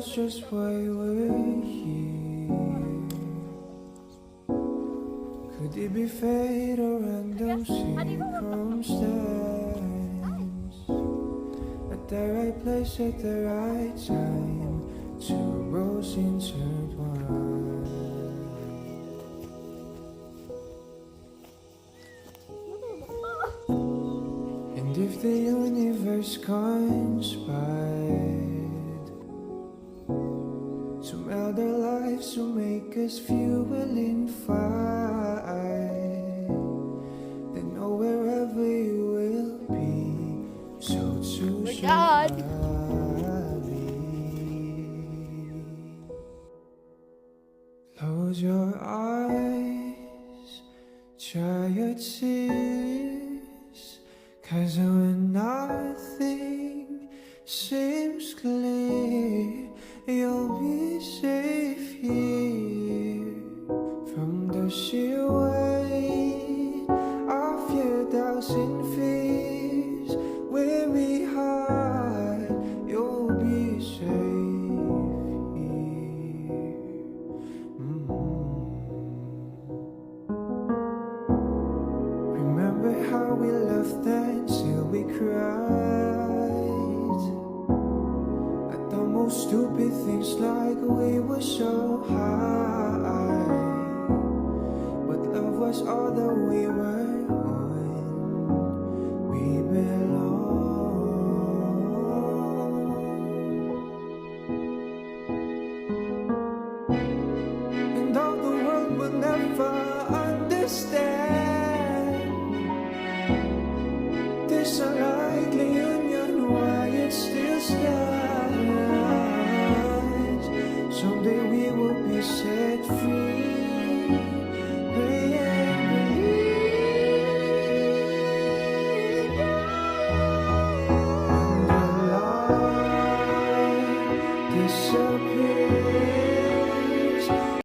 knows just why we're here. Could it be fate or random circumstance? At the right place at the right time, two roads intertwined. And if the universe conspired to meld our lives to make us fuel and fire, then know wherever you will be, so to shall I be. Close your eyes, dry your tears, 'cause when nothing seems clear, you'll be safe here. From the sheer weight of your doubts and fears, weary heart, you'll be safe here. Remember how we laughed until we cried at the most stupid things, like we were so high, but love was all that we were.